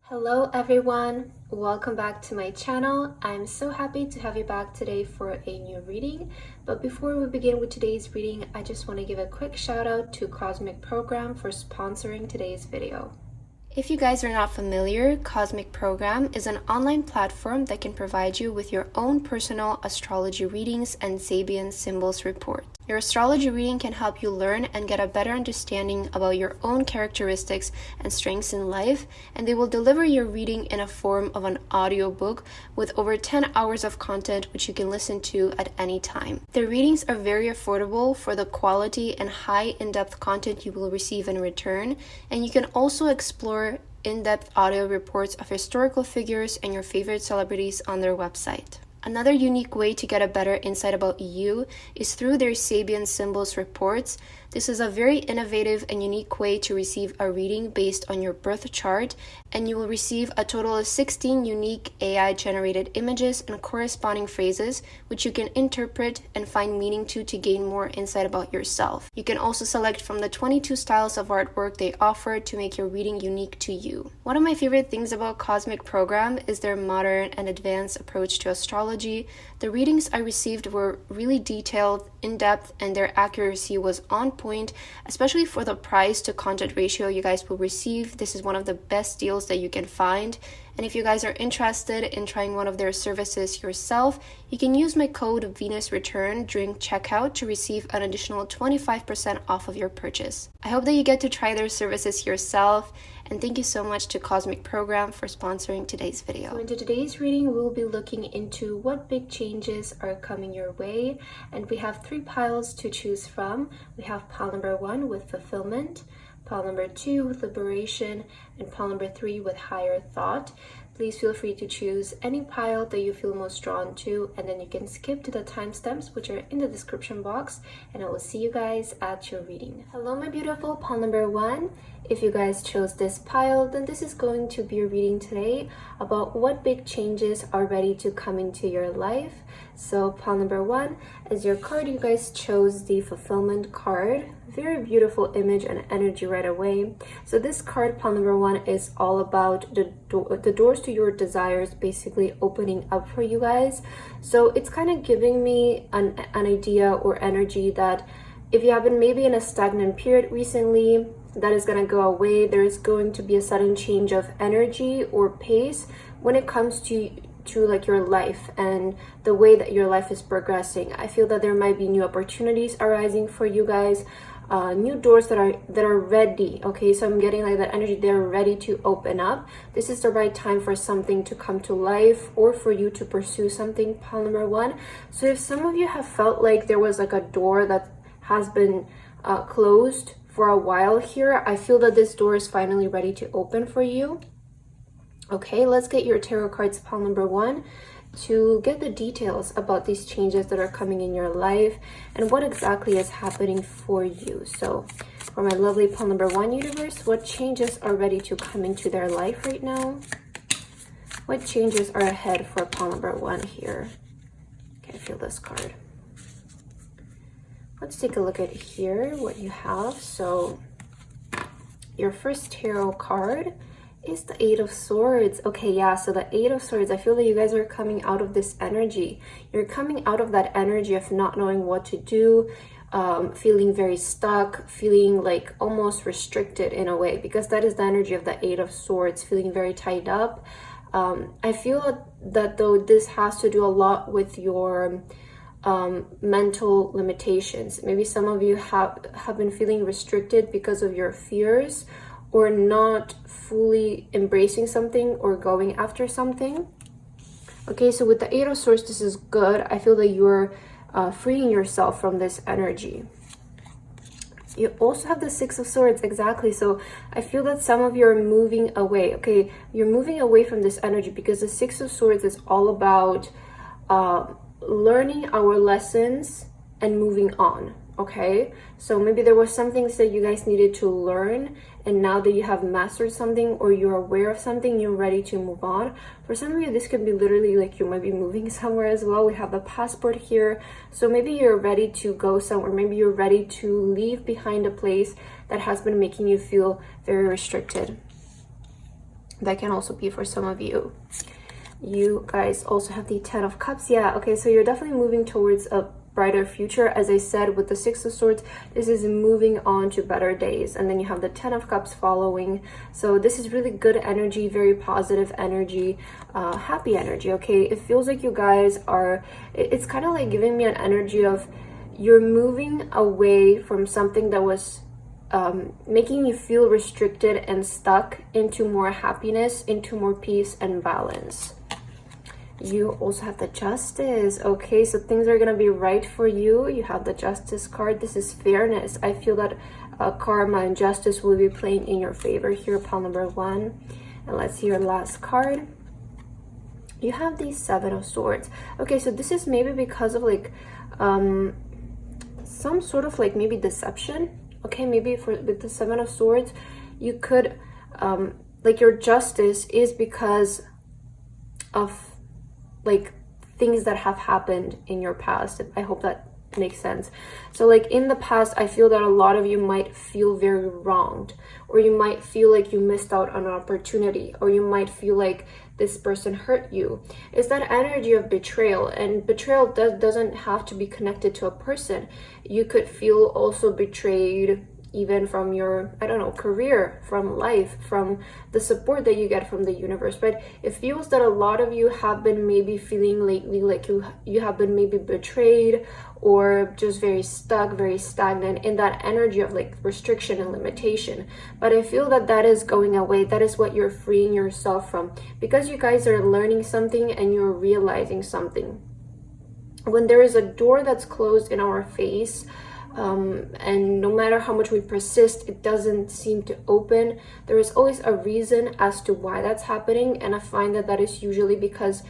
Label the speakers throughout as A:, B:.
A: Hello everyone, welcome back to my channel. I'm so happy to have you back today for a new reading. But before we begin with today's reading, I just want to give a quick shout out to Cosmic Program for sponsoring today's video. If you guys are not familiar, Cosmic Program is an online platform that can provide you with your own personal astrology readings and Sabian symbols report. Your astrology reading can help you learn and get a better understanding about your own characteristics and strengths in life, and they will deliver your reading in a form of an audiobook with over 10 hours of content which you can listen to at any time. The readings are very affordable for the quality and high in-depth content you will receive in return, and you can also explore in-depth audio reports of historical figures and your favorite celebrities on their website. Another unique way to get a better insight about you is through their Sabian symbols reports. This is a very innovative and unique way to receive a reading based on your birth chart, and you will receive a total of 16 unique AI-generated images and corresponding phrases, which you can interpret and find meaning to gain more insight about yourself. You can also select from the 22 styles of artwork they offer to make your reading unique to you. One of my favorite things about Cosmic Program is their modern and advanced approach to astrology. The readings I received were really detailed, in-depth, and their accuracy was on point, especially for the price to content ratio you guys will receive. This is one of the best deals that you can find. And if you guys are interested in trying one of their services yourself, you can use my code VenusReturn during checkout to receive an additional 25% off of your purchase. I hope that you get to try their services yourself, and thank you so much to Cosmic Program for sponsoring today's video. So into today's reading, we'll be looking into what big changes are coming your way, and we have 3 piles to choose from. We have pile number 1 with fulfillment, pile number 2 with liberation, and pile number 3 with higher thought. Please feel free to choose any pile that you feel most drawn to, and then you can skip to the timestamps which are in the description box, and I will see you guys at your reading. Hello my beautiful pile number 1. If you guys chose this pile, then this is going to be a reading today about what big changes are ready to come into your life. So pile number 1, as your card, you guys chose the fulfillment card. Very beautiful image and energy right away. So this card, pile number 1, is all about the doors to your desires basically opening up for you guys. So it's kind of giving me an idea or energy that if you have been maybe in a stagnant period recently, that is going to go away. There is going to be a sudden change of energy or pace when it comes to like your life and the way that your life is progressing. I feel that there might be new opportunities arising for you guys, new doors that are ready. Okay, so I'm getting like that energy, they're ready to open up. This is the right time for something to come to life or for you to pursue something, pile number 1. So if some of you have felt like there was like a door that has been closed for a while here, I feel that this door is finally ready to open for you. Okay, let's get your tarot cards, pile number 1, to get the details about these changes that are coming in your life and what exactly is happening for you. So for my lovely pile number 1 universe, what changes are ready to come into their life right now? What changes are ahead for pile number 1 here? Okay, feel this card. Let's take a look at here what you have. So your first tarot card is the 8 of Swords. Okay, yeah, so the 8 of Swords, I feel that you guys are coming out of this energy. You're coming out of that energy of not knowing what to do, feeling very stuck, feeling like almost restricted in a way, because that is the energy of the 8 of Swords, feeling very tied up. I feel that though this has to do a lot with your mental limitations. Maybe some of you have been feeling restricted because of your fears or not fully embracing something or going after something. Okay, so with the 8 of Swords, this is good. I feel that you're freeing yourself from this energy. You also have the 6 of Swords, exactly. So I feel that some of you are moving away. Okay, you're moving away from this energy because the 6 of Swords is all about learning our lessons and moving on. Okay, so maybe there was some things that you guys needed to learn, and now that you have mastered something or you're aware of something, you're ready to move on. For some of you, this could be literally like you might be moving somewhere as well. We have the passport here, so maybe you're ready to go somewhere. Maybe you're ready to leave behind a place that has been making you feel very restricted. That can also be for some of you. You guys also have the 10 of Cups. Yeah, okay, so you're definitely moving towards a brighter future. As I said, with the 6 of Swords, this is moving on to better days. And then you have the 10 of Cups following. So this is really good energy, very positive energy, happy energy, okay? It feels like you guys are, it's kind of like giving me an energy of you're moving away from something that was making you feel restricted and stuck into more happiness, into more peace and balance. You also have the Justice. Okay, so things are gonna be right for you. You have the Justice card. This is fairness. I feel that karma and justice will be playing in your favor here, pile number 1. And let's see your last card. You have the 7 of Swords. Okay, so this is maybe because of like some sort of like maybe deception. Okay, maybe with the 7 of Swords, you could like your justice is because of like things that have happened in your past. I hope that makes sense. So like in the past, I feel that a lot of you might feel very wronged, or you might feel like you missed out on an opportunity, or you might feel like this person hurt you. It's that energy of betrayal, and betrayal doesn't have to be connected to a person. You could feel also betrayed even from your, I don't know, career, from life, from the support that you get from the universe. But it feels that a lot of you have been maybe feeling lately like you have been maybe betrayed, or just very stuck, very stagnant in that energy of like restriction and limitation. But I feel that that is going away. That is what you're freeing yourself from, because you guys are learning something and you're realizing something. When there is a door that's closed in our face, and no matter how much we persist, it doesn't seem to open. There is always a reason as to why that's happening, and I find that that is usually because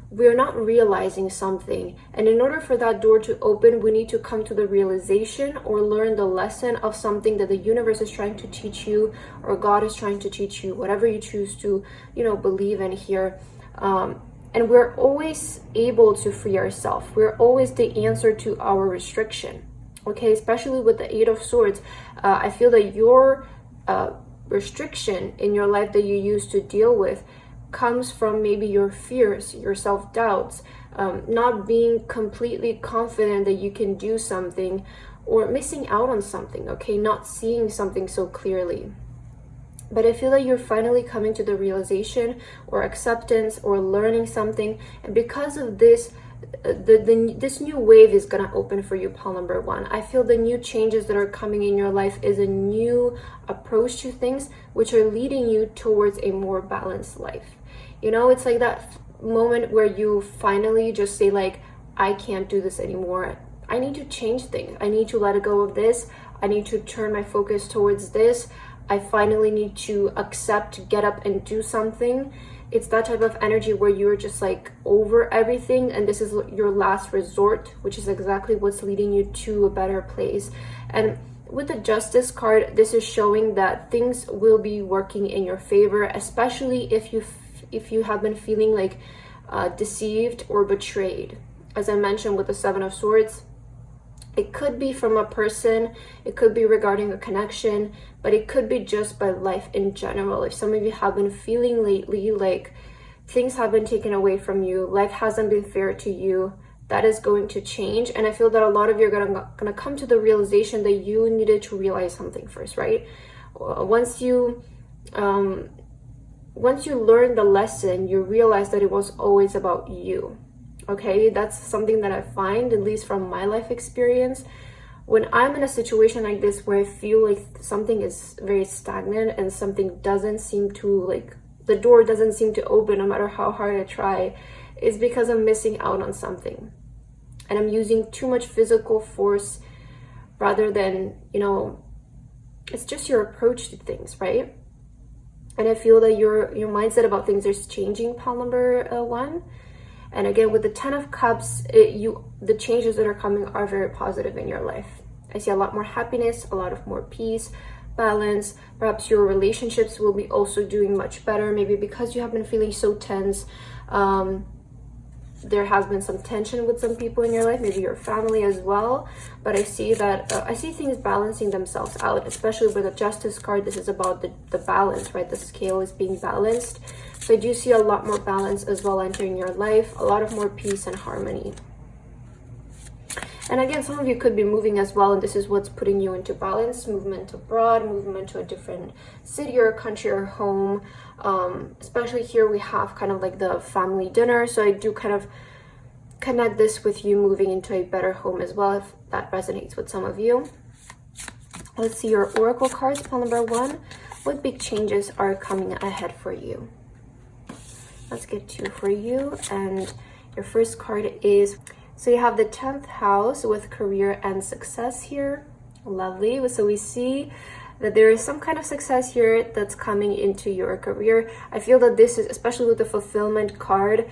A: we're not realizing something. And in order for that door to open, we need to come to the realization or learn the lesson of something that the universe is trying to teach you, or God is trying to teach you, whatever you choose to, you know, believe in here. And we're always able to free ourselves. We're always the answer to our restriction. Okay, especially with the 8 of Swords, I feel that your restriction in your life that you used to deal with comes from maybe your fears, your self-doubts, not being completely confident that you can do something, or missing out on something, okay, not seeing something so clearly. But I feel that you're finally coming to the realization or acceptance or learning something, and because of this, this new wave is gonna open for you, pile number 1. I feel the new changes that are coming in your life is a new approach to things, which are leading you towards a more balanced life. You know, it's like that moment where you finally just say like, I can't do this anymore. I need to change things. I need to let go of this. I need to turn my focus towards this. I finally need to accept, get up and do something. It's that type of energy where you're just like over everything, and this is your last resort, which is exactly what's leading you to a better place. And with the Justice card, this is showing that things will be working in your favor, especially if you have been feeling like deceived or betrayed. As I mentioned with the 7 of Swords, it could be from a person, it could be regarding a connection, but it could be just by life in general. If some of you have been feeling lately like things have been taken away from you, life hasn't been fair to you, that is going to change. And I feel that a lot of you are gonna come to the realization that you needed to realize something first, right? Once you learn the lesson, you realize that it was always about you. Okay, that's something that I find, at least from my life experience. When I'm in a situation like this where I feel like something is very stagnant and something doesn't seem to, like, the door doesn't seem to open no matter how hard I try, is because I'm missing out on something. And I'm using too much physical force rather than, you know, it's just your approach to things, right? And I feel that your mindset about things is changing, pile number 1. And again, with the 10 of Cups, the changes that are coming are very positive in your life. I see a lot more happiness, a lot of more peace, balance. Perhaps your relationships will be also doing much better, maybe because you have been feeling so tense. there has been some tension with some people in your life, maybe your family as well. But I see that I see things balancing themselves out, especially with the Justice card. This is about the balance, right? The scale is being balanced. So I do see a lot more balance as well entering your life, a lot of more peace and harmony. And again, some of you could be moving as well, and this is what's putting you into balance, movement abroad, movement to a different city or country or home. Especially here we have kind of like the family dinner, so I do kind of connect this with you moving into a better home as well, if that resonates with some of you. Let's see your oracle cards. Pile number 1. What big changes are coming ahead for you? Let's get 2 for you, and your first card is, so you have the 10th house with career and success here. Lovely. So we see that there is some kind of success here that's coming into your career. I feel that this is, especially with the fulfillment card,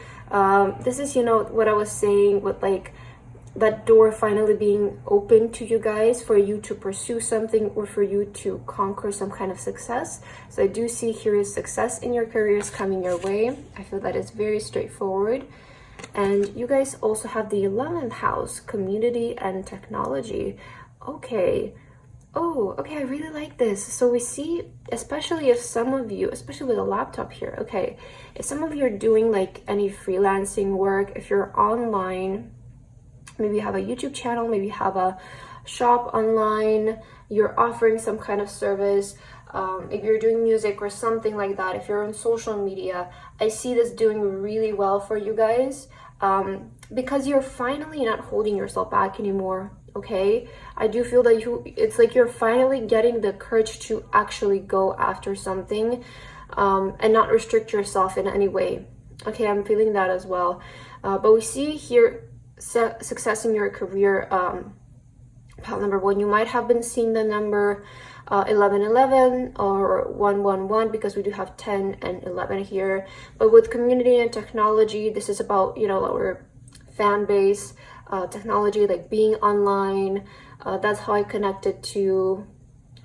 A: this is, you know, what I was saying with like that door finally being open to you guys for you to pursue something or for you to conquer some kind of success. So I do see here is success in your career is coming your way. I feel that it's very straightforward. And you guys also have the 11th house, community and technology. Okay. Oh, okay, I really like this. So we see, especially if some of you, especially with a laptop here, okay, if some of you are doing like any freelancing work, if you're online, maybe you have a YouTube channel, maybe you have a shop online, you're offering some kind of service, if you're doing music or something like that, if you're on social media, I see this doing really well for you guys, because you're finally not holding yourself back anymore. Okay, I do feel that it's like you're finally getting the courage to actually go after something, and not restrict yourself in any way. Okay, I'm feeling that as well. But we see here success in your career. Pile number 1, you might have been seeing the number 1111 or 111, because we do have 10 and 11 here. But with community and technology, this is about, you know, our fan base, technology, like being online. That's how I connected to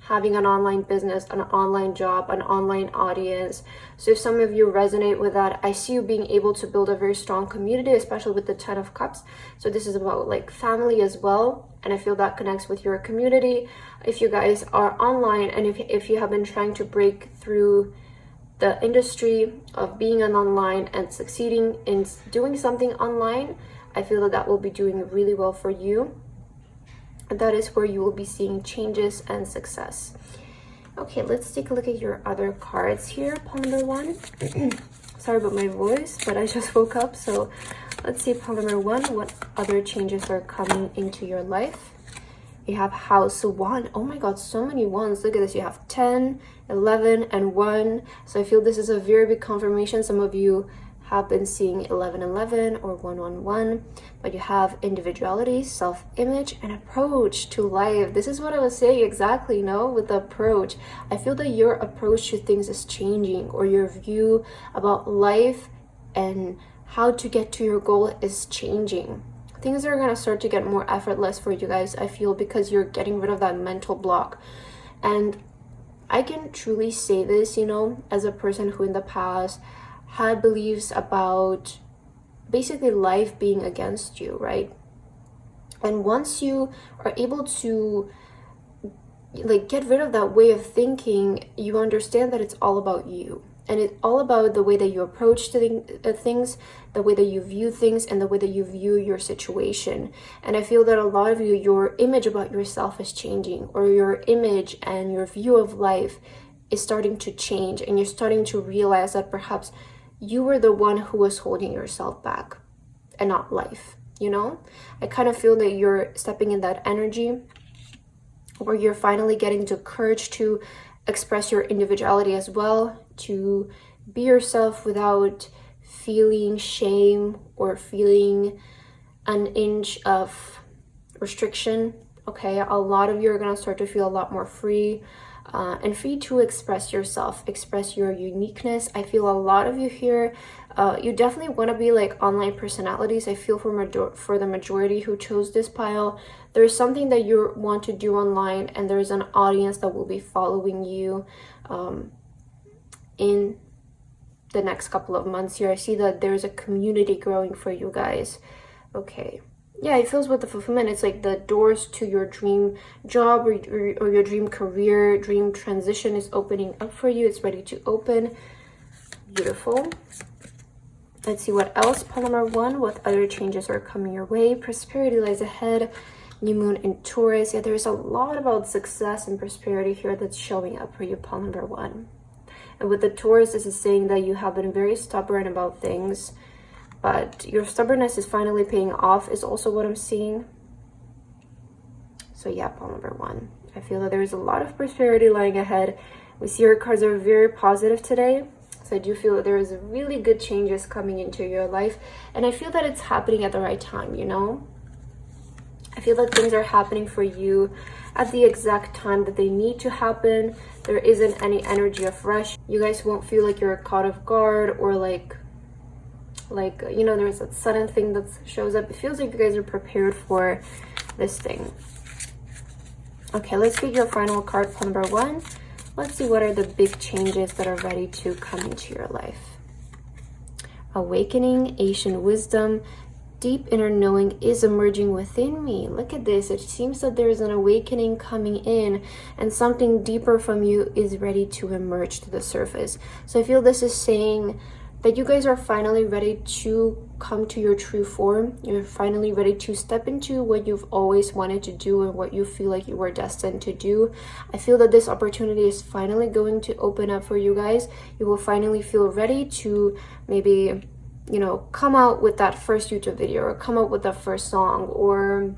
A: having an online business, an online job, an online audience. So if some of you resonate with that, I see you being able to build a very strong community, especially with the 10 of Cups. So this is about like family as well, and I feel that connects with your community. If you guys are online, and if you have been trying to break through the industry of being an online and succeeding in doing something online, I feel that will be doing really well for you. That is where you will be seeing changes and success. Okay, let's take a look at your other cards here. Pile number 1. Sorry about my voice, but I just woke up. So let's see, pile number 1, what other changes are coming into your life? You have house 1. Oh my god, so many ones. Look at this. You have 10, 11, and 1. So I feel this is a very big confirmation. Some of you have been seeing 1111 or 111, but you have individuality, self-image, and approach to life. This is what I was saying exactly, no? With the approach, I feel that your approach to things is changing, or your view about life and how to get to your goal is changing. Things are going to start to get more effortless for you guys, I feel, because you're getting rid of that mental block. And I can truly say this, you know, as a person who in the past had beliefs about basically life being against you, right? And once you are able to like get rid of that way of thinking, you understand that it's all about you, and it's all about the way that you approach to things, the way that you view things, and the way that you view your situation. And I feel that a lot of you, your image about yourself is changing, or your image and your view of life is starting to change, and you're starting to realize that perhaps you were the one who was holding yourself back and not life, you know? I kind of feel that you're stepping in that energy where you're finally getting the courage to express your individuality as well, to be yourself without feeling shame or feeling an inch of restriction. Okay, a lot of you are going to start to feel a lot more free, and free to express yourself, express your uniqueness. I feel a lot of you here, you definitely want to be like online personalities. I feel for the majority who chose this pile, there's something that you want to do online, and there's an audience that will be following you in the next couple of months here. I see that there's a community growing for you guys. Okay. Yeah, it feels with the fulfillment, it's like the doors to your dream job or your dream career, dream transition is opening up for you. It's ready to open. Beautiful. Let's see what else. Pile number 1, what other changes are coming your way? Prosperity lies ahead. New moon in Taurus. Yeah, there's a lot about success and prosperity here that's showing up for you, pile number 1. And with the Taurus, this is saying that you have been very stubborn about things, but your stubbornness is finally paying off, is also what I'm seeing. So yeah, pile number 1. I feel that there's a lot of prosperity lying ahead. We see your cards are very positive today. So I do feel that there is really good changes coming into your life. And I feel that it's happening at the right time, you know? I feel that things are happening for you at the exact time that they need to happen. There isn't any energy of rush. You guys won't feel like you're caught off guard or like you know, there's that sudden thing that shows up. It feels like you guys are prepared for this thing. Okay, let's get your final card, pile number 1. Let's see what are the big changes that are ready to come into your life. Awakening, ancient wisdom, deep inner knowing is emerging within me. Look at this. It seems that there is an awakening coming in and something deeper from you is ready to emerge to the surface. So I feel this is saying that you guys are finally ready to come to your true form. You're finally ready to step into what you've always wanted to do and what you feel like you were destined to do. I feel that this opportunity is finally going to open up for you guys. You will finally feel ready to maybe, you know, come out with that first YouTube video or come out with that first song, or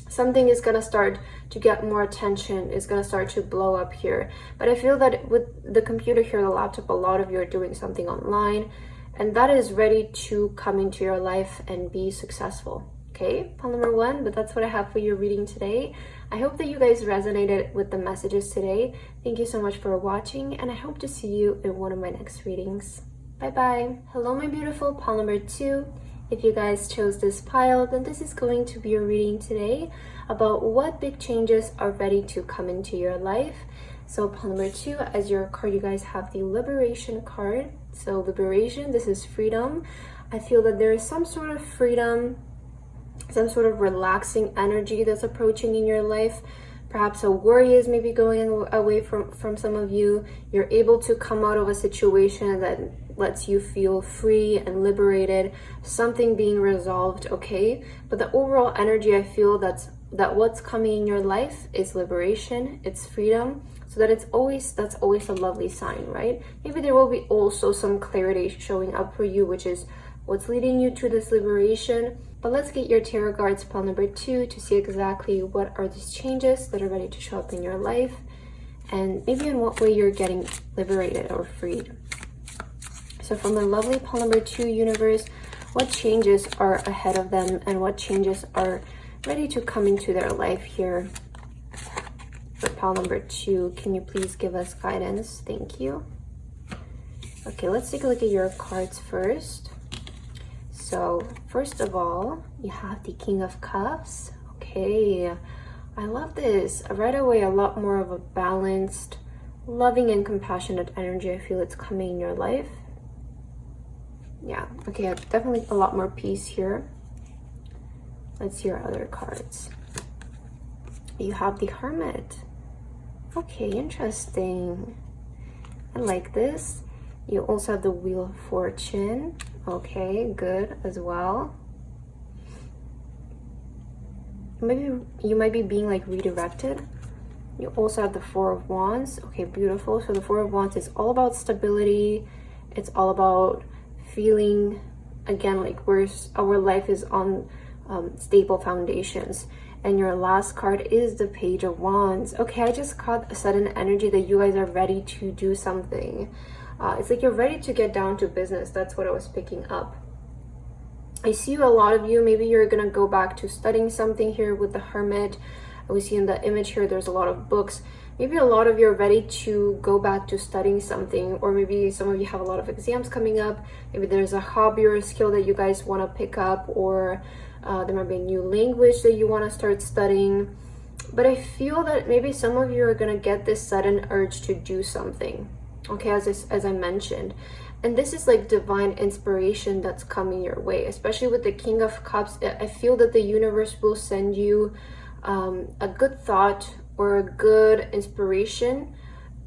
A: something is going to start to get more attention, is going to start to blow up here. But I feel that with the computer here, the laptop, a lot of you are doing something online, and that is ready to come into your life and be successful. Okay, pile number 1, but that's what I have for your reading today. I hope that you guys resonated with the messages today. Thank you so much for watching, and I hope to see you in one of my next readings. Bye-bye. Hello, my beautiful pile number 2. If you guys chose this pile, then this is going to be your reading today about what big changes are ready to come into your life. So pile number 2, as your card, you guys have the Liberation card. So Liberation, this is freedom. I feel that there is some sort of freedom, some sort of relaxing energy that's approaching in your life. Perhaps a worry is maybe going away from some of you. You're able to come out of a situation that lets you feel free and liberated, something being resolved, okay? But the overall energy, I feel that what's coming in your life is liberation, it's freedom. So that's always a lovely sign, right? Maybe there will be also some clarity showing up for you, which is what's leading you to this liberation. But let's get your tarot cards, pile number 2, to see exactly what are these changes that are ready to show up in your life, and maybe in what way you're getting liberated or freed. So from the lovely pile number 2 universe, what changes are ahead of them and what changes are ready to come into their life here? For pile number 2, can you please give us guidance? Thank you. Okay, let's take a look at your cards first. So first of all, you have the King of Cups. Okay, I love this. Right away, a lot more of a balanced, loving and compassionate energy. I feel it's coming in your life. Yeah, okay, definitely a lot more peace here. Let's see your other cards. You have the Hermit. Okay, interesting. I like this. You also have the Wheel of Fortune. Okay, good as well. Maybe you might be being like redirected. You also have the Four of Wands. Okay, beautiful. So the Four of Wands is all about stability. It's all about feeling, again, like our life is on stable foundations. And your last card is the Page of Wands. Okay, I just caught a sudden energy that you guys are ready to do something. It's like you're ready to get down to business. That's what I was picking up. I see a lot of you, maybe you're gonna go back to studying something here with the Hermit. We see in the image here, there's a lot of books. Maybe a lot of you are ready to go back to studying something, or maybe some of you have a lot of exams coming up. Maybe there's a hobby or a skill that you guys wanna pick up, or there might be a new language that you wanna start studying. But I feel that maybe some of you are gonna get this sudden urge to do something. okay, as I mentioned. And this is like divine inspiration that's coming your way, especially with the King of Cups. I feel that the universe will send you a good thought or a good inspiration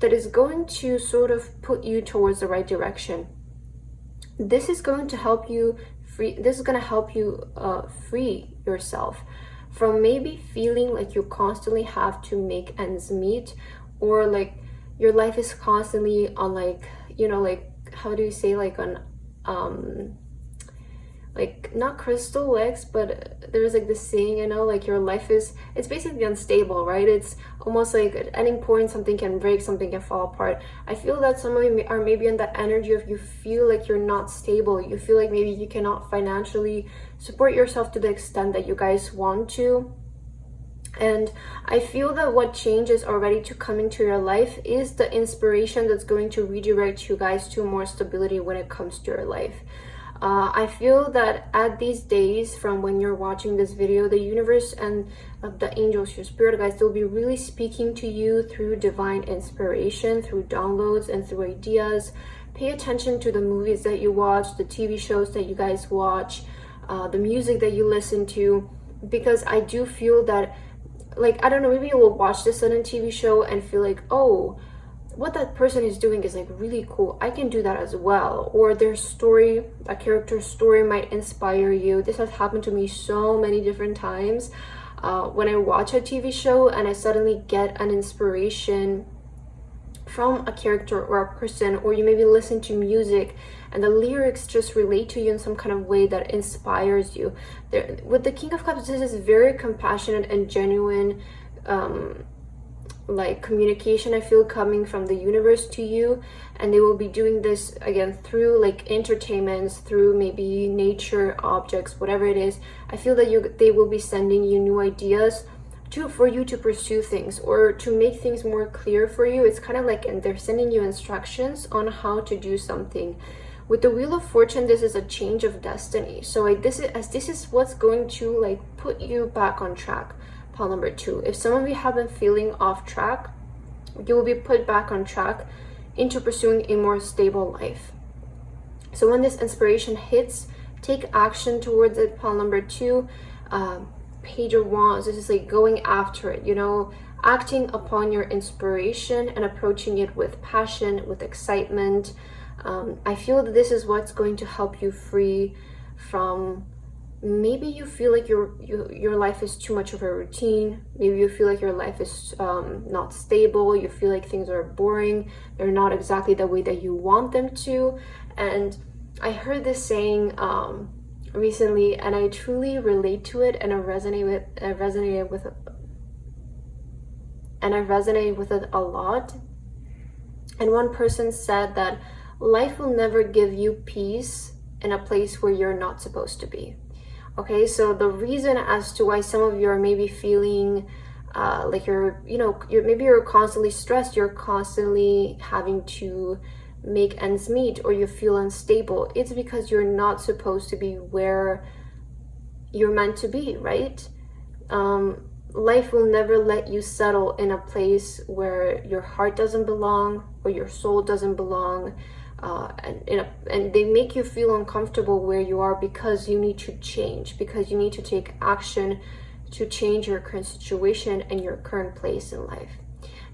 A: that is going to sort of put you towards the right direction. This is going to help you free yourself from maybe feeling like you constantly have to make ends meet, or like your life is constantly on, like, you know, like, how do you say, like on like not crystal legs, but there's like this saying, you know, like your life it's basically unstable, right? It's almost like at any point something can break, something can fall apart. I feel that some of you are maybe in that energy of you feel like you're not stable, you feel like maybe you cannot financially support yourself to the extent that you guys want to. And I feel that what change is already to come into your life is the inspiration that's going to redirect you guys to more stability when it comes to your life. I feel that at these days, from when you're watching this video, the universe and the angels, your spirit guides, they'll be really speaking to you through divine inspiration, through downloads and through ideas. Pay attention to the movies that you watch, the TV shows that you guys watch, the music that you listen to, because I do feel that, like, I don't know, maybe you will watch this certain TV show and feel like, oh, what that person is doing is like really cool, I can do that as well. Or their story, a character's story might inspire you. This has happened to me so many different times. When I watch a TV show and I suddenly get an inspiration from a character or a person, or you maybe listen to music and the lyrics just relate to you in some kind of way that inspires you. With the King of Cups, this is very compassionate and genuine like communication, I feel, coming from the universe to you. And they will be doing this again through like entertainments, through maybe nature, objects, whatever it is. I feel that they will be sending you new ideas for you to pursue things, or to make things more clear for you. It's kind of like, and they're sending you instructions on how to do something. With the Wheel of Fortune, this is a change of destiny. So like this is what's going to like put you back on track. Pile number 2. If some of you have been feeling off track, you will be put back on track into pursuing a more stable life. So when this inspiration hits, take action towards it. Pile number 2. Page of Wands. This is like going after it, you know, acting upon your inspiration and approaching it with passion, with excitement. I feel that this is what's going to help you free from, maybe you feel like your life is too much of a routine. Maybe you feel like your life is not stable. You feel like things are boring. They're not exactly the way that you want them to. And I heard this saying recently, and I truly relate to it, and I resonated with it a lot. And one person said that life will never give you peace in a place where you're not supposed to be. Okay, so the reason as to why some of you are maybe feeling like you're constantly stressed, you're constantly having to make ends meet, or you feel unstable, it's because you're not supposed to be where you're meant to be, right? Life will never let you settle in a place where your heart doesn't belong, or your soul doesn't belong, and they make you feel uncomfortable where you are, because you need to change, because you need to take action to change your current situation and your current place in life.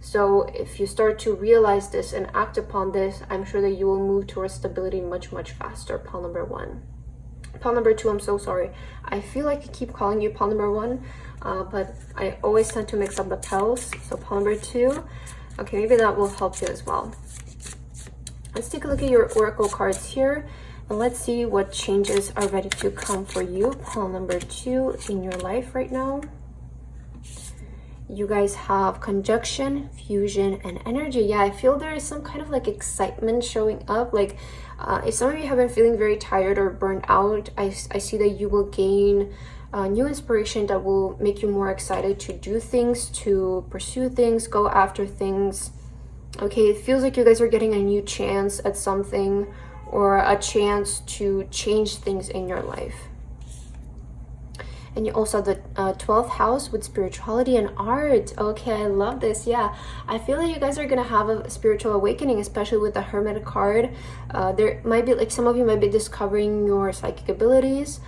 A: So if you start to realize this and act upon this, I'm sure that you will move towards stability much, much faster. Pile number 1. Pile number 2, I'm so sorry. I feel like I keep calling you pile number 1, but I always tend to mix up the piles. So pile number 2. Okay, maybe that will help you as well. Let's take a look at your oracle cards here, and let's see what changes are ready to come for you. Pile number 2 in your life right now. You guys have conjunction, fusion, and energy. Yeah, I feel there is some kind of like excitement showing up. Like if some of you have been feeling very tired or burnt out, I see that you will gain new inspiration that will make you more excited to do things, to pursue things, go after things. Okay, it feels like you guys are getting a new chance at something, or a chance to change things in your life. And you also have the 12th house with spirituality and art. Okay, I love this. Yeah, I feel like you guys are gonna have a spiritual awakening, especially with the Hermit card. There might be like some of you might be discovering your psychic abilities.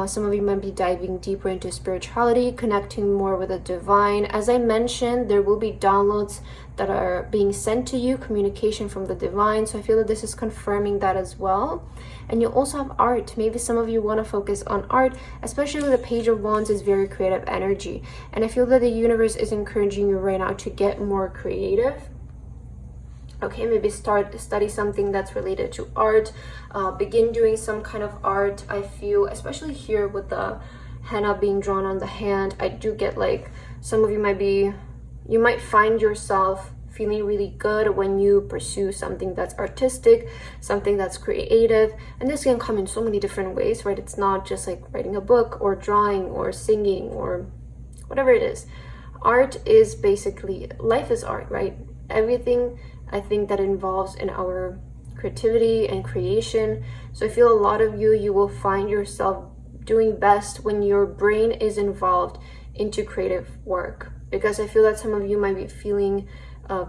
A: Some of you might be diving deeper into spirituality, connecting more with the divine. As I mentioned, there will be downloads that are being sent to you, communication from the divine. So I feel that this is confirming that as well. And you also have art. Maybe some of you want to focus on art, especially the Page of Wands is very creative energy. And I feel that the universe is encouraging you right now to get more creative. Okay, maybe study something that's related to art, begin doing some kind of art. I feel, especially here with the henna being drawn on the hand, I do get like some of you might find yourself feeling really good when you pursue something that's artistic, something that's creative. And this can come in so many different ways, right? It's not just like writing a book or drawing or singing or whatever it is. Art is basically, life is art, right? Everything I think that involves in our creativity and creation. So I feel a lot of you will find yourself doing best when your brain is involved into creative work, because I feel that some of you might be feeling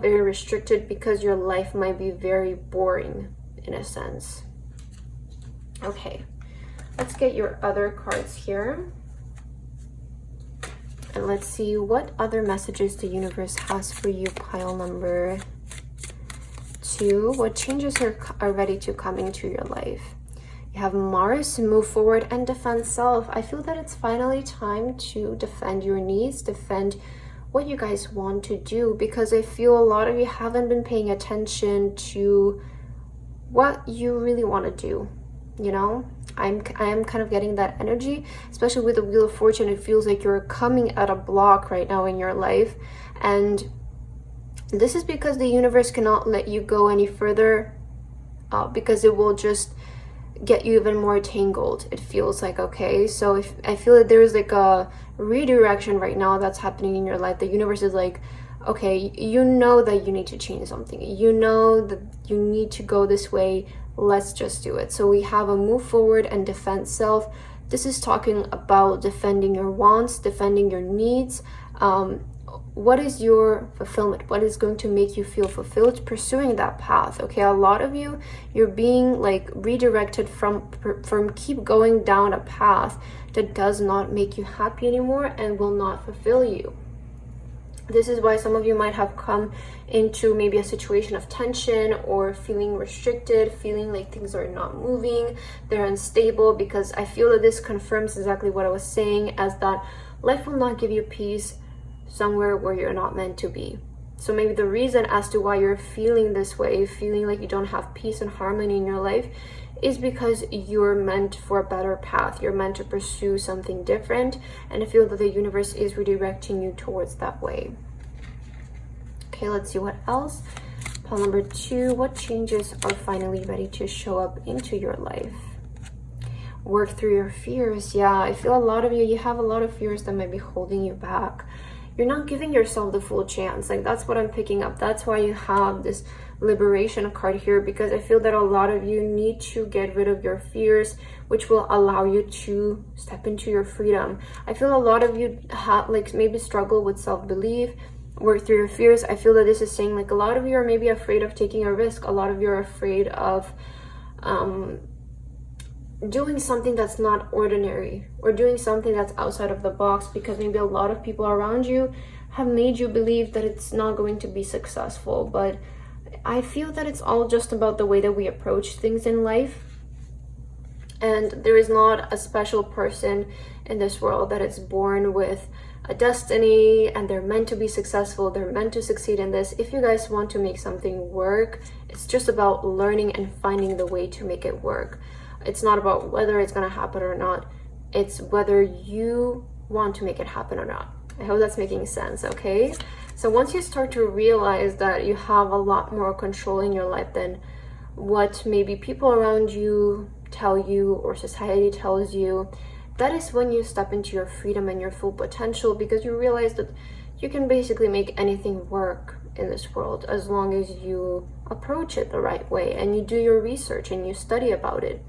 A: very restricted because your life might be very boring in a sense. Okay, let's get your other cards here. And let's see what other messages the universe has for you, pile number 2. What changes are ready to come into your life? You have Mars, move forward and defend self. I feel that it's finally time to defend your needs, defend what you guys want to do, because I feel a lot of you haven't been paying attention to what you really want to do. You know, I am kind of getting that energy, especially with the Wheel of Fortune. It feels like you're coming at a block right now in your life, and this is because the universe cannot let you go any further, because it will just get you even more tangled, it feels like. Okay, so if I feel that there's like a redirection right now that's happening in your life, the universe is like, okay, you know that you need to change something, you know that you need to go this way, let's just do it. So we have a move forward and defend self. This is talking about defending your wants, defending your needs. What is your fulfillment? What is going to make you feel fulfilled? Pursuing that path. Okay, a lot of you're being like redirected from keep going down a path that does not make you happy anymore and will not fulfill you. This is why some of you might have come into maybe a situation of tension or feeling restricted, feeling like things are not moving, they're unstable, because I feel that this confirms exactly what I was saying, as that life will not give you peace somewhere where you're not meant to be. So maybe the reason as to why you're feeling this way, feeling like you don't have peace and harmony in your life, is because you're meant for a better path. You're meant to pursue something different, and I feel that the universe is redirecting you towards that way. Okay, let's see what else. Pile number 2, what changes are finally ready to show up into your life? Work through your fears. Yeah, I feel a lot of you have a lot of fears that might be holding you back. You're not giving yourself the full chance. Like, that's what I'm picking up. That's why you have this liberation card here, because I feel that a lot of you need to get rid of your fears, which will allow you to step into your freedom. I feel a lot of you have like maybe struggle with self-belief, work through your fears. I feel that this is saying like a lot of you are maybe afraid of taking a risk. A lot of you are afraid of doing something that's not ordinary, or doing something that's outside of the box, because maybe a lot of people around you have made you believe that it's not going to be successful. But I feel that it's all just about the way that we approach things in life, and there is not a special person in this world that is born with a destiny and they're meant to be successful, they're meant to succeed in this. If you guys want to make something work, it's just about learning and finding the way to make it work. It's not about whether it's going to happen or not. It's whether you want to make it happen or not. I hope that's making sense, okay? So once you start to realize that you have a lot more control in your life than what maybe people around you tell you or society tells you, that is when you step into your freedom and your full potential, because you realize that you can basically make anything work in this world as long as you approach it the right way and you do your research and you study about it.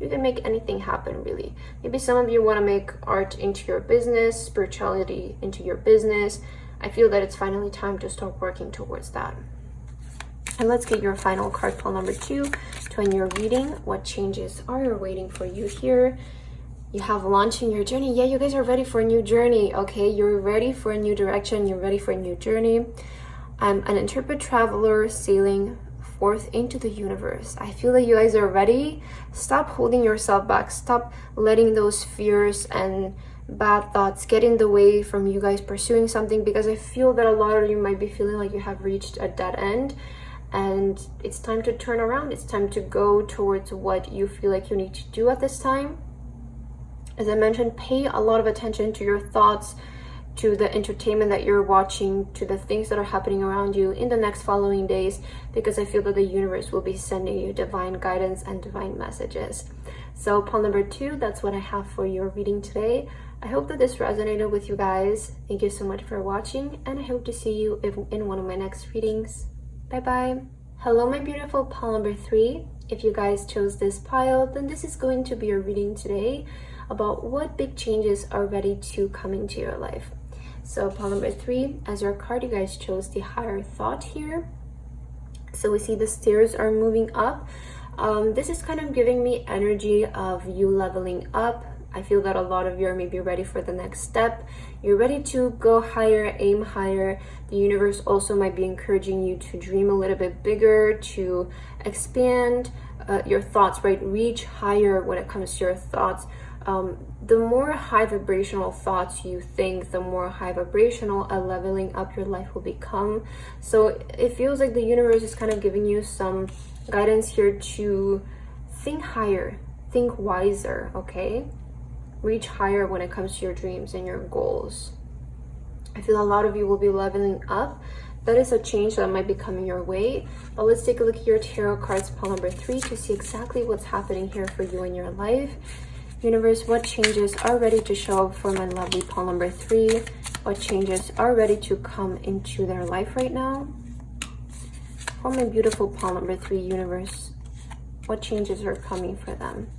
A: You can make anything happen, really. Maybe some of you want to make art into your business, spirituality into your business. I feel that it's finally time to start working towards that. And let's get your final card, pile number 2, to end your reading. What changes are waiting for you here? You have launching your journey. Yeah, you guys are ready for a new journey, okay? You're ready for a new direction. You're ready for a new journey. I'm an intrepid traveler sailing forth into the universe. I feel that you guys are ready. Stop holding yourself back. Stop letting those fears and bad thoughts get in the way from you guys pursuing something, because I feel that a lot of you might be feeling like you have reached a dead end. And it's time to turn around. It's time to go towards what you feel like you need to do at this time. As I mentioned, pay a lot of attention to your thoughts, to the entertainment that you're watching, to the things that are happening around you in the next following days, because I feel that the universe will be sending you divine guidance and divine messages. So pile number 2, that's what I have for your reading today. I hope that this resonated with you guys. Thank you so much for watching, and I hope to see you in one of my next readings. Bye bye. Hello, my beautiful pile number 3. If you guys chose this pile, then this is going to be your reading today about what big changes are ready to come into your life. So pile number 3, as your card, you guys chose the higher thought here. So we see the stairs are moving up. This is kind of giving me energy of you leveling up. I feel that a lot of you are maybe ready for the next step. You're ready to go higher, aim higher. The universe also might be encouraging you to dream a little bit bigger, to expand your thoughts, right? Reach higher when it comes to your thoughts. The more high vibrational thoughts you think, the more high vibrational a leveling up your life will become. So it feels like the universe is kind of giving you some guidance here to think higher, think wiser, okay? Reach higher when it comes to your dreams and your goals. I feel a lot of you will be leveling up. That is a change that might be coming your way. But let's take a look at your tarot cards, pile number 3, to see exactly what's happening here for you in your life. Universe, what changes are ready to show up for my lovely pile number 3? What changes are ready to come into their life right now? For my beautiful pile number 3, universe, what changes are coming for them?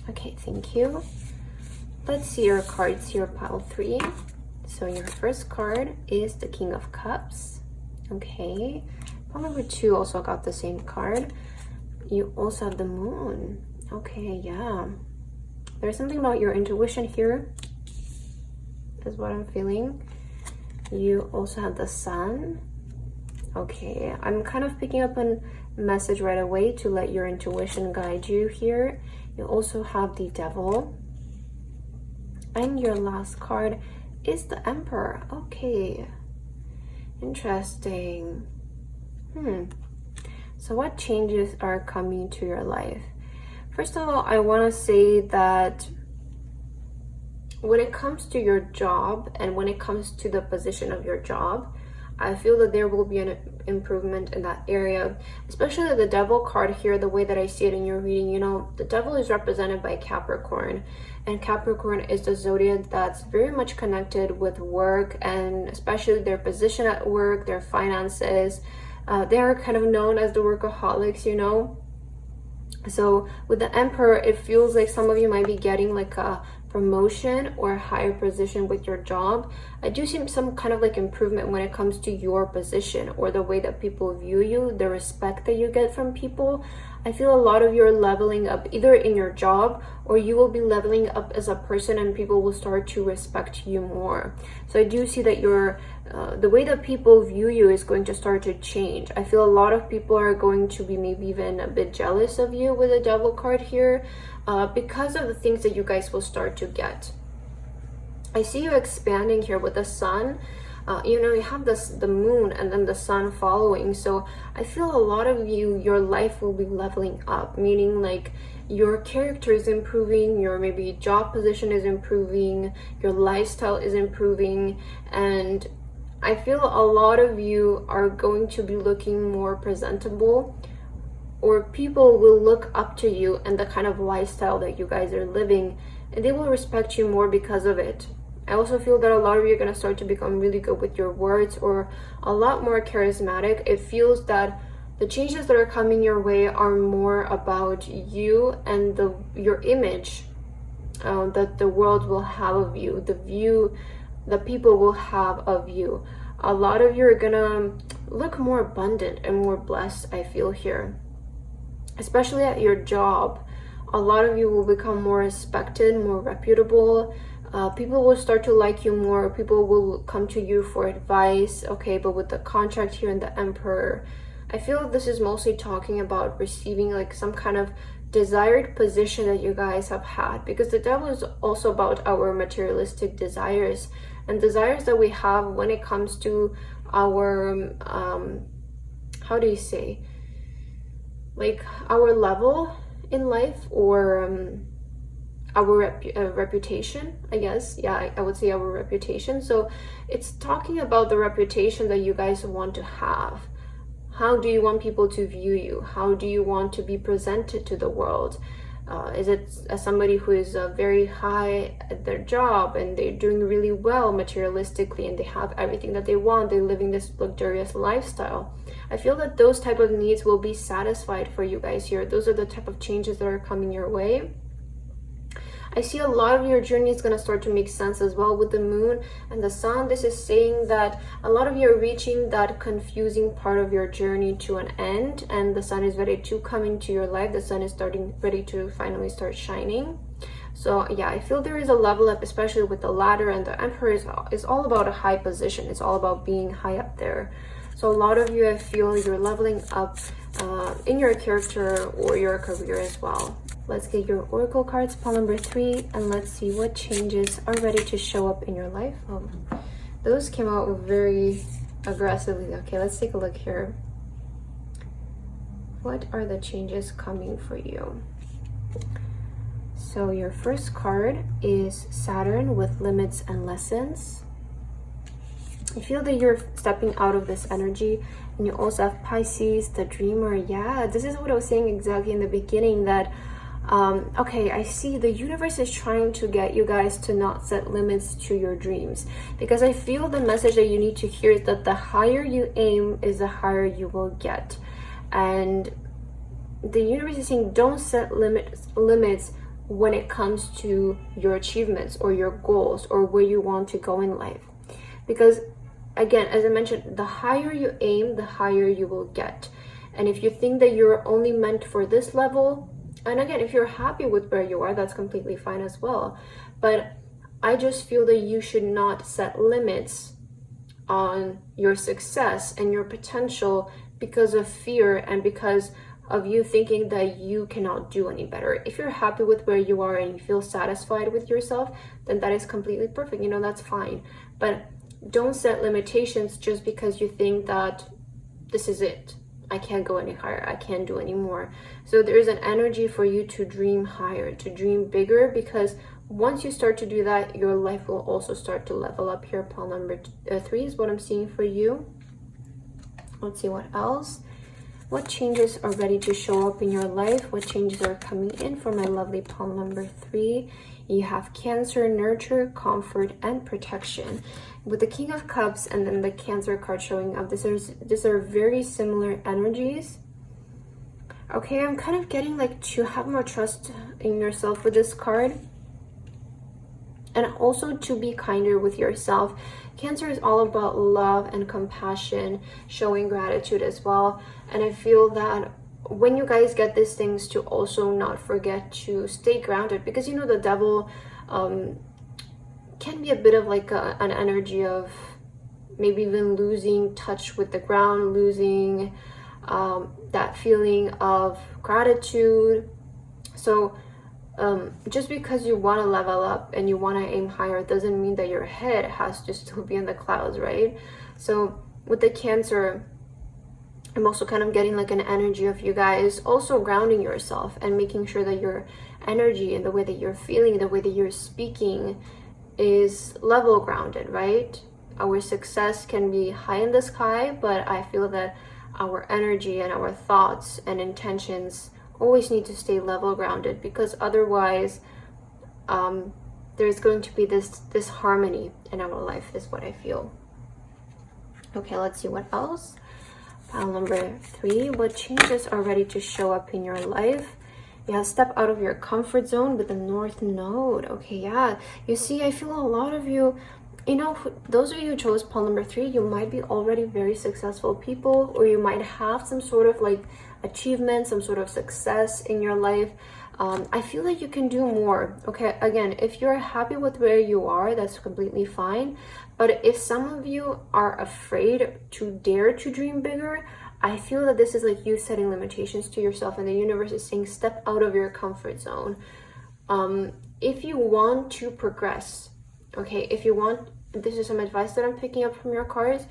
A: Okay, thank you. Let's see your cards here, pile 3. So your first card is the King of Cups. Okay. Pile number 2 also got the same card. You also have the Moon. Okay, yeah. There's something about your intuition here, is what I'm feeling. You also have the Sun. Okay, I'm kind of picking up a message right away to let your intuition guide you here. You also have the Devil. And your last card is the Emperor. Okay, interesting. So what changes are coming to your life? First of all, I want to say that when it comes to your job and when it comes to the position of your job, I feel that there will be an improvement in that area, especially the Devil card here. The way that I see it in your reading, you know, the Devil is represented by Capricorn, and Capricorn is the zodiac that's very much connected with work, and especially their position at work, their finances. They are kind of known as the workaholics, you know. So with the Emperor, it feels like some of you might be getting like a promotion or a higher position with your job. I do see some kind of like improvement when it comes to your position or the way that people view you, the respect that you get from people. I feel a lot of you are leveling up either in your job, or you will be leveling up as a person and people will start to respect you more. So I do see that the way that people view you is going to start to change. I feel a lot of people are going to be maybe even a bit jealous of you with the Devil card here, because of the things that you guys will start to get. I see you expanding here with the Sun. You know, you have the Moon and then the Sun following. So I feel a lot of you, your life will be leveling up, meaning like your character is improving, your maybe job position is improving, your lifestyle is improving, and I feel a lot of you are going to be looking more presentable, or people will look up to you and the kind of lifestyle that you guys are living, and they will respect you more because of it. I also feel that a lot of you are going to start to become really good with your words, or a lot more charismatic. It feels that the changes that are coming your way are more about you and your image that the world will have of you, the view that people will have of you. A lot of you are gonna look more abundant and more blessed, I feel here. Especially at your job, a lot of you will become more respected, more reputable. People will start to like you more. People will come to you for advice. Okay, but with the contract here and the Emperor, I feel this is mostly talking about receiving like some kind of desired position that you guys have had, because the Devil is also about our materialistic desires and desires that we have when it comes to our how do you say, like our level in life, or our reputation, I guess. Yeah, I would say our reputation. So it's talking about the reputation that you guys want to have. How do you want people to view you? How do you want to be presented to the world? Is it as somebody who is very high at their job and they're doing really well materialistically and they have everything that they want, they're living this luxurious lifestyle? I feel that those type of needs will be satisfied for you guys here. Those are the type of changes that are coming your way. I see a lot of your journey is going to start to make sense as well with the Moon and the Sun. This is saying that a lot of you are reaching that confusing part of your journey to an end, and the Sun is ready to come into your life. The Sun is ready to finally start shining. So yeah, I feel there is a level up, especially with the ladder, and the Emperor is all about a high position. It's all about being high up there. So a lot of you, I feel you're leveling up in your character or your career as well. Let's get your Oracle cards, pile number 3, and let's see what changes are ready to show up in your life. Those came out very aggressively. Okay, let's take a look here. What are the changes coming for you? So your first card is Saturn with limits and lessons. I feel that you're stepping out of this energy. And you also have Pisces, the dreamer. Yeah, this is what I was saying exactly in the beginning, that okay, I see the universe is trying to get you guys to not set limits to your dreams, because I feel the message that you need to hear is that the higher you aim is the higher you will get. And the universe is saying don't set limits when it comes to your achievements or your goals or where you want to go in life, because again, as I mentioned, the higher you aim, the higher you will get. And if you think that you're only meant for this level, and again, if you're happy with where you are, that's completely fine as well. But I just feel that you should not set limits on your success and your potential because of fear and because of you thinking that you cannot do any better. If you're happy with where you are and you feel satisfied with yourself, then that is completely perfect. You know, that's fine. But don't set limitations just because you think that this is it. I can't go any higher. I can't do any more. So there's an energy for you to dream higher, to dream bigger, because once you start to do that, your life will also start to level up here. Pile number 3 is what I'm seeing for you. Let's see what else. What changes are ready to show up in your life? What changes are coming in for my lovely pile number 3? You have Cancer, nurture, comfort, and protection. With the King of Cups and then the Cancer card showing up, these are very similar energies. Okay, I'm kind of getting like to have more trust in yourself with this card. And also to be kinder with yourself. Cancer is all about love and compassion, showing gratitude as well. And I feel that when you guys get these things, to also not forget to stay grounded, because you know the Devil can be a bit of like an energy of maybe even losing touch with the ground, losing that feeling of gratitude. So just because you want to level up and you want to aim higher doesn't mean that your head has to still be in the clouds, right? So with the Cancer, I'm also kind of getting like an energy of you guys also grounding yourself and making sure that your energy and the way that you're feeling, the way that you're speaking is level grounded, right? Our success can be high in the sky, but I feel that our energy and our thoughts and intentions always need to stay level grounded, because otherwise there's going to be this harmony in our life, is what I feel. Okay, let's see what else. Pile number 3, what changes are ready to show up in your life? You have step out of your comfort zone with the North Node. Okay, yeah. You see, I feel a lot of you, you know, those of you who chose pile number 3, you might be already very successful people, or you might have some sort of like achievement, some sort of success in your life. I feel like you can do more. Okay, again, if you're happy with where you are, that's completely fine. But if some of you are afraid to dare to dream bigger, I feel that this is like you setting limitations to yourself, and the universe is saying step out of your comfort zone. If you want to progress, okay, if you want, this is some advice that I'm picking up from your cards.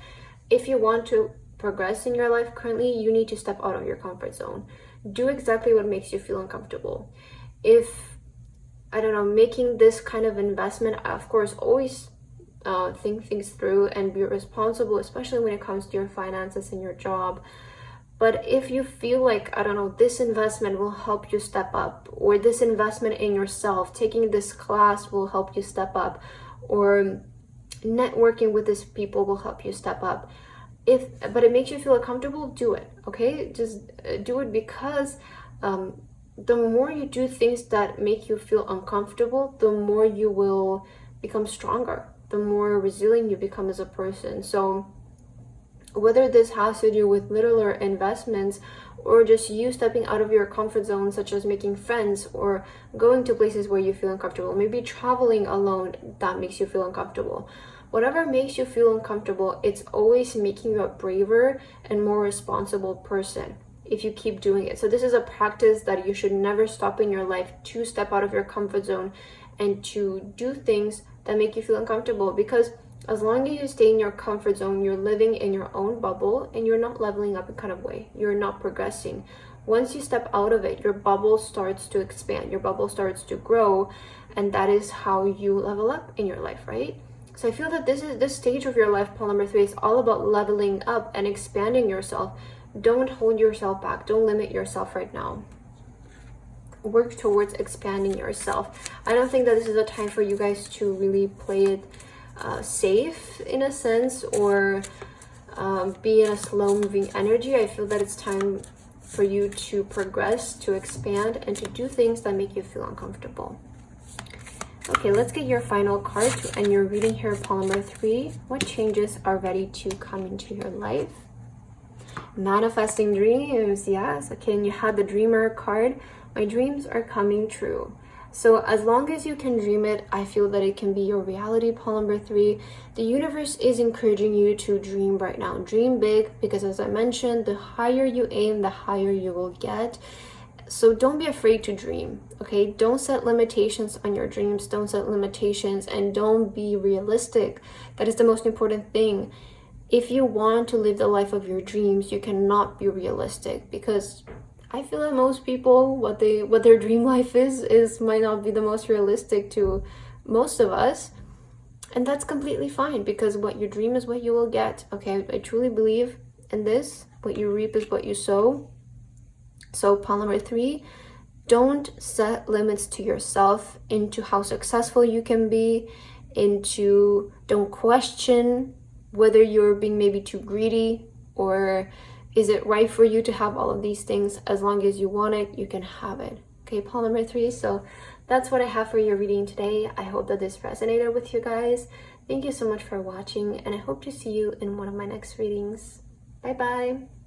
A: If you want to progress in your life currently, you need to step out of your comfort zone. Do exactly what makes you feel uncomfortable. If, I don't know, making this kind of investment, of course, always think things through and be responsible, especially when it comes to your finances and your job. But if you feel like, I don't know, this investment will help you step up, or this investment in yourself, taking this class will help you step up, or networking with these people will help you step up. But it makes you feel uncomfortable, do it, okay? Just do it, because the more you do things that make you feel uncomfortable, the more you will become stronger, the more resilient you become as a person. So whether this has to do with littler investments, or just you stepping out of your comfort zone, such as making friends or going to places where you feel uncomfortable, maybe traveling alone that makes you feel uncomfortable. Whatever makes you feel uncomfortable, it's always making you a braver and more responsible person if you keep doing it. So this is a practice that you should never stop in your life, to step out of your comfort zone and to do things that make you feel uncomfortable. Because as long as you stay in your comfort zone, you're living in your own bubble and you're not leveling up in kind of way. You're not progressing. Once you step out of it, your bubble starts to expand, your bubble starts to grow, and that is how you level up in your life, right? So I feel that this stage of your life, pile number 3, is all about leveling up and expanding yourself. Don't hold yourself back. Don't limit yourself right now. Work towards expanding yourself. I don't think that this is a time for you guys to really play it safe in a sense, or be in a slow moving energy. I feel that it's time for you to progress, to expand, and to do things that make you feel uncomfortable. Okay, let's get your final card to end your reading here, pile number 3. What changes are ready to come into your life? Manifesting dreams, yes. Okay, and you had the dreamer card. My dreams are coming true. So as long as you can dream it, I feel that it can be your reality, pile number 3. The universe is encouraging you to dream right now. Dream big, because as I mentioned, the higher you aim, the higher you will get. So don't be afraid to dream, okay? Don't set limitations on your dreams. Don't set limitations, and don't be realistic. That is the most important thing. If you want to live the life of your dreams, you cannot be realistic, because I feel that most people, what their dream life is might not be the most realistic to most of us. And that's completely fine, because what you dream is what you will get, okay? I truly believe in this. What you reap is what you sow. So pile number 3, don't set limits to yourself into how successful you can be, don't question whether you're being maybe too greedy, or is it right for you to have all of these things. As long as you want it, you can have it. Okay, pile number 3. So that's what I have for your reading today. I hope that this resonated with you guys. Thank you so much for watching, and I hope to see you in one of my next readings. Bye bye.